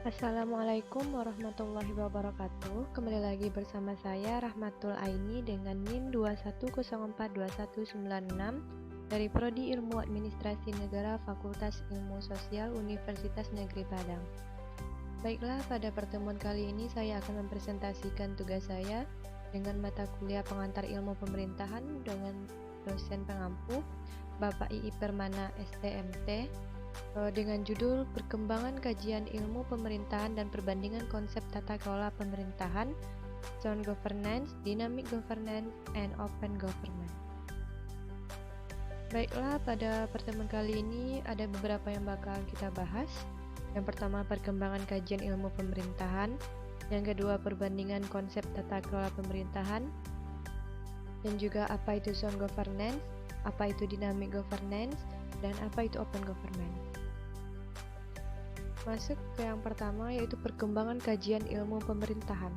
Assalamualaikum warahmatullahi wabarakatuh. Kembali lagi bersama saya Rahmatul Aini dengan NIM 210421196 dari Prodi Ilmu Administrasi Negara Fakultas Ilmu Sosial Universitas Negeri Padang. Baiklah, pada pertemuan kali ini saya akan mempresentasikan tugas saya dengan mata kuliah pengantar ilmu pemerintahan dengan dosen pengampu Bapak II Permana STMT dengan judul Perkembangan Kajian Ilmu Pemerintahan dan Perbandingan Konsep Tata Kelola Pemerintahan, Sound Governance, Dynamic Governance, and Open Government. Baiklah, pada pertemuan kali ini ada beberapa yang bakal kita bahas. Yang pertama, perkembangan kajian ilmu pemerintahan. Yang kedua, perbandingan konsep tata kelola pemerintahan. Dan juga apa itu Sound Governance, apa itu Dynamic Governance, dan apa itu Open Government. Masuk ke yang pertama, yaitu perkembangan kajian ilmu pemerintahan.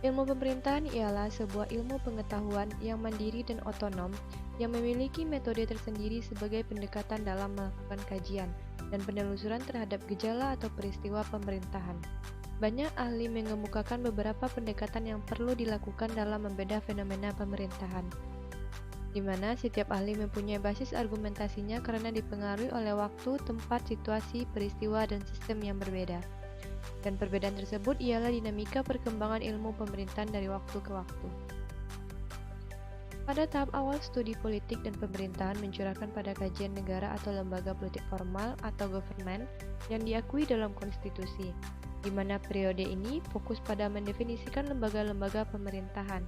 Ilmu pemerintahan ialah sebuah ilmu pengetahuan yang mandiri dan otonom yang memiliki metode tersendiri sebagai pendekatan dalam melakukan kajian dan penelusuran terhadap gejala atau peristiwa pemerintahan. Banyak ahli mengemukakan beberapa pendekatan yang perlu dilakukan dalam membedah fenomena pemerintahan, di mana setiap ahli mempunyai basis argumentasinya karena dipengaruhi oleh waktu, tempat, situasi, peristiwa, dan sistem yang berbeda. Dan perbedaan tersebut ialah dinamika perkembangan ilmu pemerintahan dari waktu ke waktu. Pada tahap awal, studi politik dan pemerintahan mencurahkan pada kajian negara atau lembaga politik formal atau government yang diakui dalam konstitusi, di mana periode ini fokus pada mendefinisikan lembaga-lembaga pemerintahan.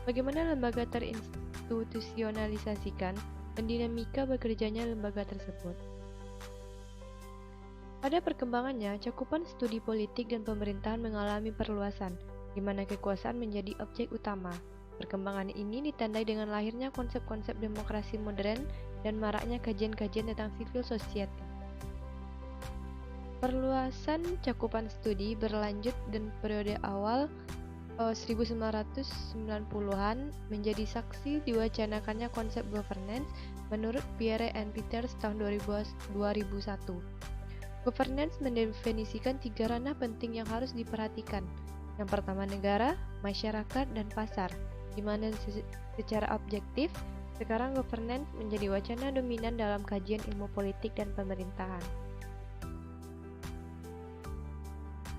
Bagaimana lembaga terinstitusionalisasikan dan dinamika bekerjanya lembaga tersebut. Pada perkembangannya, cakupan studi politik dan pemerintahan mengalami perluasan, di mana kekuasaan menjadi objek utama. Perkembangan ini ditandai dengan lahirnya konsep-konsep demokrasi modern dan maraknya kajian-kajian tentang civil society. Perluasan cakupan studi berlanjut dan periode awal 1990-an menjadi saksi diwacanakannya konsep governance menurut Pierre and Peters tahun 2001. Governance mendefinisikan 3 ranah penting yang harus diperhatikan. Yang pertama, negara, masyarakat, dan pasar, di mana secara objektif, sekarang governance menjadi wacana dominan dalam kajian ilmu politik dan pemerintahan.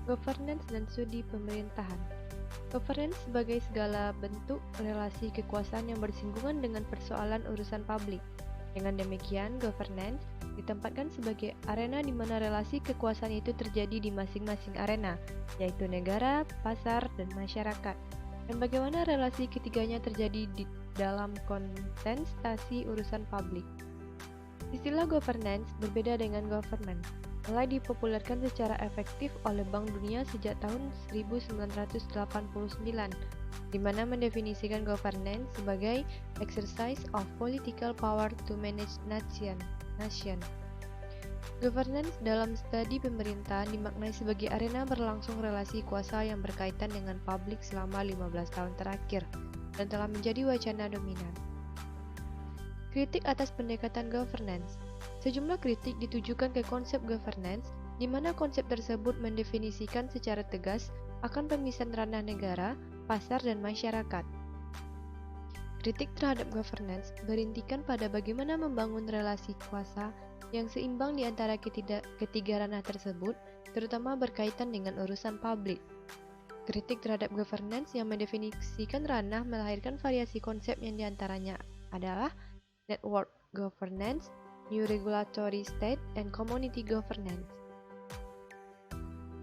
Governance dan studi pemerintahan. Governance sebagai segala bentuk relasi kekuasaan yang bersinggungan dengan persoalan urusan publik. Dengan demikian, governance ditempatkan sebagai arena di mana relasi kekuasaan itu terjadi di masing-masing arena, yaitu negara, pasar, dan masyarakat. Dan bagaimana relasi ketiganya terjadi di dalam kontestasi urusan publik. Istilah governance berbeda dengan government, mulai dipopulerkan secara efektif oleh Bank Dunia sejak tahun 1989, di mana mendefinisikan governance sebagai exercise of political power to manage nation. Governance dalam studi pemerintahan dimaknai sebagai arena berlangsung relasi kuasa yang berkaitan dengan publik selama 15 tahun terakhir dan telah menjadi wacana dominan. Kritik atas pendekatan governance. Sejumlah kritik ditujukan ke konsep governance, di mana konsep tersebut mendefinisikan secara tegas akan pemisahan ranah negara, pasar, dan masyarakat. Kritik terhadap governance berintikan pada bagaimana membangun relasi kuasa yang seimbang di antara ketiga ranah tersebut, terutama berkaitan dengan urusan publik. Kritik terhadap governance yang mendefinisikan ranah melahirkan variasi konsep yang diantaranya adalah network governance, New Regulatory State, and Community Governance.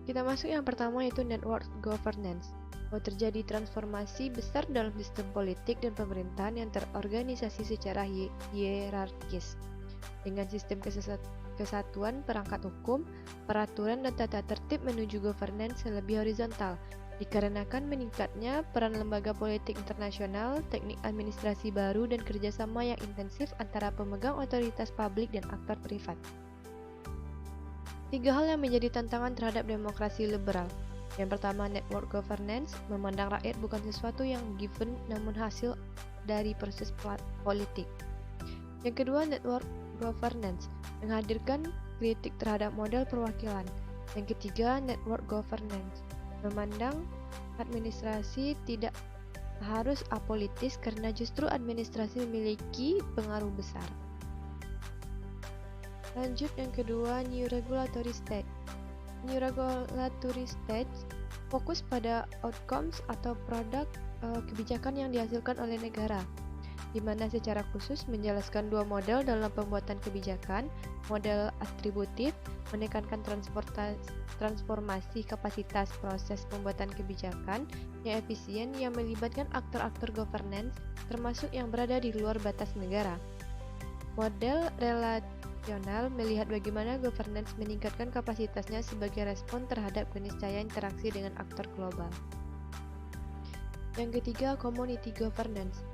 Kita masuk yang pertama, yaitu Network Governance. Terjadi transformasi besar dalam sistem politik dan pemerintahan yang terorganisasi secara hierarkis, dengan sistem kesatuan perangkat hukum, peraturan, dan tata tertib menuju governance yang lebih horizontal, dikarenakan meningkatnya peran lembaga politik internasional, teknik administrasi baru, dan kerjasama yang intensif antara pemegang otoritas publik dan aktor privat. 3 hal yang menjadi tantangan terhadap demokrasi liberal. Yang pertama, network governance memandang rakyat bukan sesuatu yang given namun hasil dari proses politik. Yang kedua, network governance menghadirkan kritik terhadap model perwakilan, Yang ketiga, network governance. Memandang administrasi tidak harus apolitis karena justru administrasi memiliki pengaruh besar. Lanjut yang kedua, New Regulatory State. New Regulatory State fokus pada outcomes atau produk kebijakan yang dihasilkan oleh negara, di mana secara khusus menjelaskan dua model dalam pembuatan kebijakan. Model atributif menekankan transformasi kapasitas proses pembuatan kebijakan yang efisien yang melibatkan aktor-aktor governance termasuk yang berada di luar batas negara. Model relasional melihat bagaimana governance meningkatkan kapasitasnya sebagai respon terhadap keniscayaan interaksi dengan aktor global. Yang ketiga, community governance.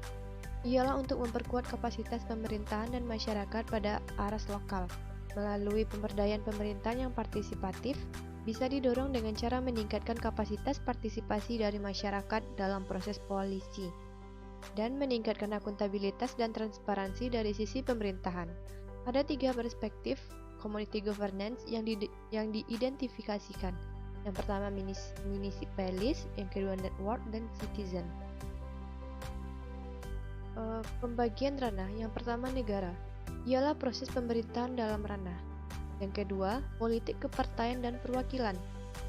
Ialah untuk memperkuat kapasitas pemerintahan dan masyarakat pada aras lokal. Melalui pemberdayaan pemerintahan yang partisipatif, bisa didorong dengan cara meningkatkan kapasitas partisipasi dari masyarakat dalam proses polisi, dan meningkatkan akuntabilitas dan transparansi dari sisi pemerintahan. Ada 3 perspektif community governance yang diidentifikasikan. Yang pertama municipalist, yang kedua network, dan citizen. Pembagian ranah. Yang pertama negara, ialah proses pemerintahan dalam ranah. Yang kedua, politik kepartaian dan perwakilan,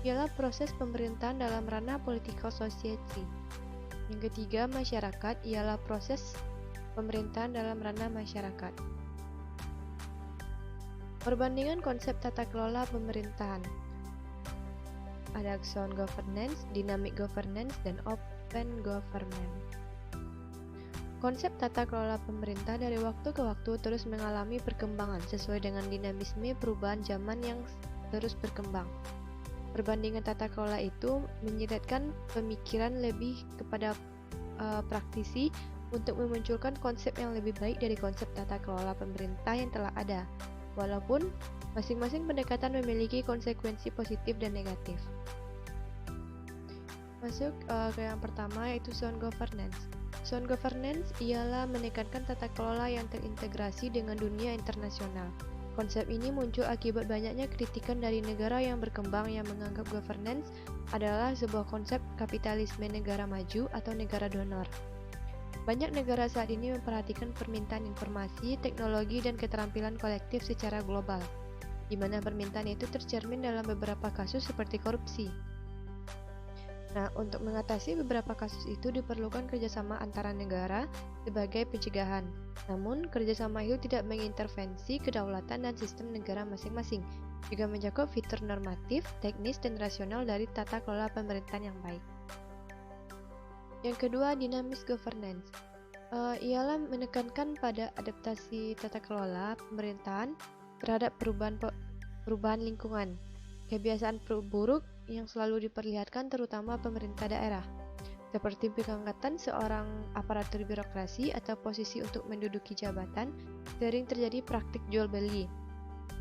ialah proses pemerintahan dalam ranah political society. Yang ketiga, masyarakat, ialah proses pemerintahan dalam ranah masyarakat. Perbandingan konsep tata kelola pemerintahan. Ada sound governance, dynamic governance, dan open government. Konsep tata kelola pemerintah dari waktu ke waktu terus mengalami perkembangan sesuai dengan dinamisme perubahan zaman yang terus berkembang. Perbandingan tata kelola itu menyiratkan pemikiran lebih kepada praktisi untuk memunculkan konsep yang lebih baik dari konsep tata kelola pemerintah yang telah ada, walaupun masing-masing pendekatan memiliki konsekuensi positif dan negatif. Masuk ke yang pertama, yaitu sound governance. Sound governance ialah menekankan tata kelola yang terintegrasi dengan dunia internasional. Konsep ini muncul akibat banyaknya kritikan dari negara yang berkembang yang menganggap governance adalah sebuah konsep kapitalisme negara maju atau negara donor. Banyak negara saat ini memperhatikan permintaan informasi, teknologi, dan keterampilan kolektif secara global, di mana permintaan itu tercermin dalam beberapa kasus seperti korupsi. Nah, untuk mengatasi beberapa kasus itu diperlukan kerjasama antara negara sebagai pencegahan. Namun, kerjasama itu tidak mengintervensi kedaulatan dan sistem negara masing-masing, juga mencakup fitur normatif, teknis, dan rasional dari tata kelola pemerintahan yang baik. Yang kedua, dynamic governance. Ialah menekankan pada adaptasi tata kelola pemerintahan terhadap perubahan lingkungan, kebiasaan buruk yang selalu diperlihatkan terutama pemerintah daerah, seperti pengangkatan seorang aparatur birokrasi atau posisi untuk menduduki jabatan. Sering terjadi praktik jual beli,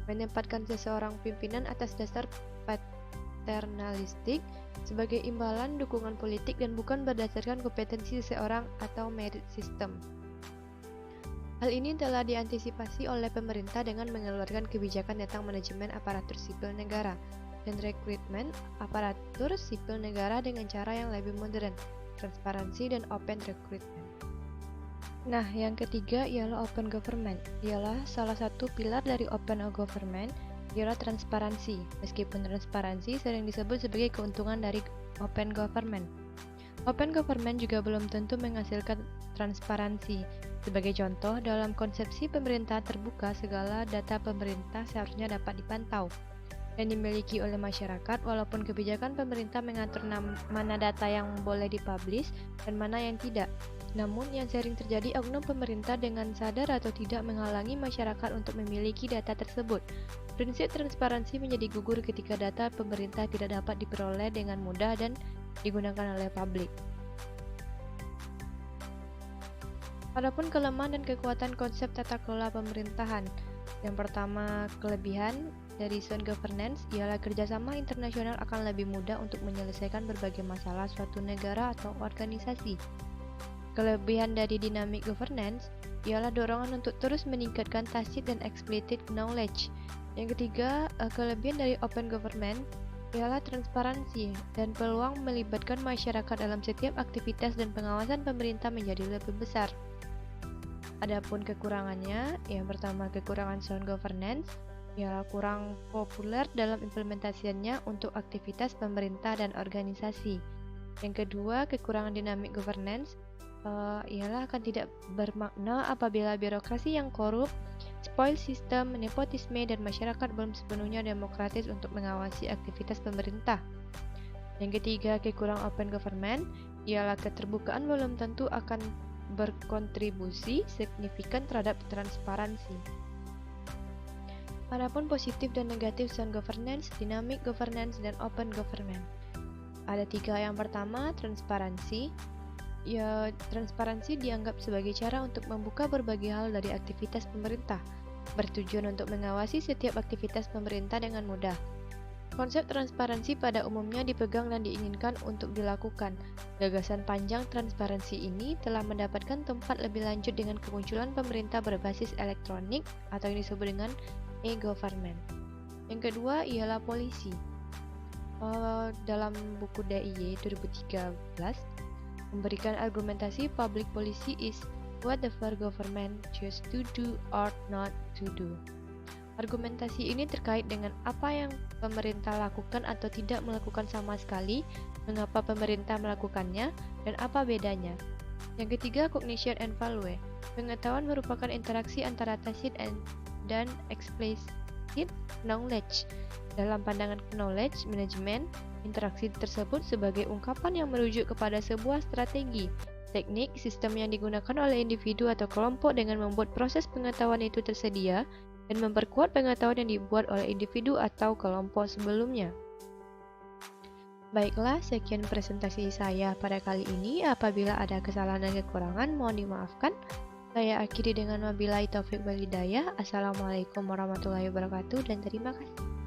menempatkan seseorang pimpinan atas dasar paternalistik sebagai imbalan dukungan politik dan bukan berdasarkan kompetensi seseorang atau merit system. Hal ini telah diantisipasi oleh pemerintah dengan mengeluarkan kebijakan tentang manajemen aparatur sipil negara dan rekrutmen aparatur sipil negara dengan cara yang lebih modern, transparansi, dan open recruitment. Nah, yang ketiga ialah open government. Ialah salah satu pilar dari open government ialah transparansi. Meskipun transparansi sering disebut sebagai keuntungan dari open government. Open government juga belum tentu menghasilkan transparansi. Sebagai contoh, dalam konsepsi pemerintahan terbuka, segala data pemerintah seharusnya dapat dipantau dan dimiliki oleh masyarakat, walaupun kebijakan pemerintah mengatur mana data yang boleh dipublish dan mana yang tidak. Namun, yang sering terjadi oknum pemerintah dengan sadar atau tidak menghalangi masyarakat untuk memiliki data tersebut. Prinsip transparansi menjadi gugur ketika data pemerintah tidak dapat diperoleh dengan mudah dan digunakan oleh publik. Adapun kelemahan dan kekuatan konsep tata kelola pemerintahan. Yang pertama, kelebihan dari sound governance ialah kerjasama internasional akan lebih mudah untuk menyelesaikan berbagai masalah suatu negara atau organisasi. Kelebihan dari dynamic governance ialah dorongan untuk terus meningkatkan tacit dan explicit knowledge. Yang ketiga, kelebihan dari open government ialah transparansi dan peluang melibatkan masyarakat dalam setiap aktivitas dan pengawasan pemerintah menjadi lebih besar. Adapun kekurangannya, yang pertama kekurangan sound governance, ialah kurang populer dalam implementasinya untuk aktivitas pemerintah dan organisasi. Yang kedua, kekurangan dynamic governance, ialah akan tidak bermakna apabila birokrasi yang korup, spoil sistem, nepotisme, dan masyarakat belum sepenuhnya demokratis untuk mengawasi aktivitas pemerintah. Yang ketiga, kekurangan open government, ialah keterbukaan belum tentu akan berkontribusi signifikan terhadap transparansi. Adapun positif dan negatif sound governance, dynamic governance, dan open government. Ada tiga. Yang pertama, transparansi. Ya, transparansi dianggap sebagai cara untuk membuka berbagai hal dari aktivitas pemerintah, bertujuan untuk mengawasi setiap aktivitas pemerintah dengan mudah. Konsep transparansi pada umumnya dipegang dan diinginkan untuk dilakukan. Gagasan panjang transparansi ini telah mendapatkan tempat lebih lanjut dengan kemunculan pemerintah berbasis elektronik atau yang disebut dengan e-government. Yang kedua ialah polisi. Dalam buku DIY 2013, memberikan argumentasi public policy is whatever government choose to do or not to do. Argumentasi ini terkait dengan apa yang pemerintah lakukan atau tidak melakukan sama sekali, mengapa pemerintah melakukannya, dan apa bedanya. Yang ketiga, cognition and value. Pengetahuan merupakan interaksi antara tacit dan explicit knowledge. Dalam pandangan knowledge management, interaksi tersebut sebagai ungkapan yang merujuk kepada sebuah strategi, teknik, sistem yang digunakan oleh individu atau kelompok dengan membuat proses pengetahuan itu tersedia dan memperkuat pengetahuan yang dibuat oleh individu atau kelompok sebelumnya. Baiklah, sekian presentasi saya pada kali ini. Apabila ada kesalahan dan kekurangan, mohon dimaafkan. Saya akhiri dengan wabillahi taufik wal hidayah. Assalamualaikum warahmatullahi wabarakatuh dan terima kasih.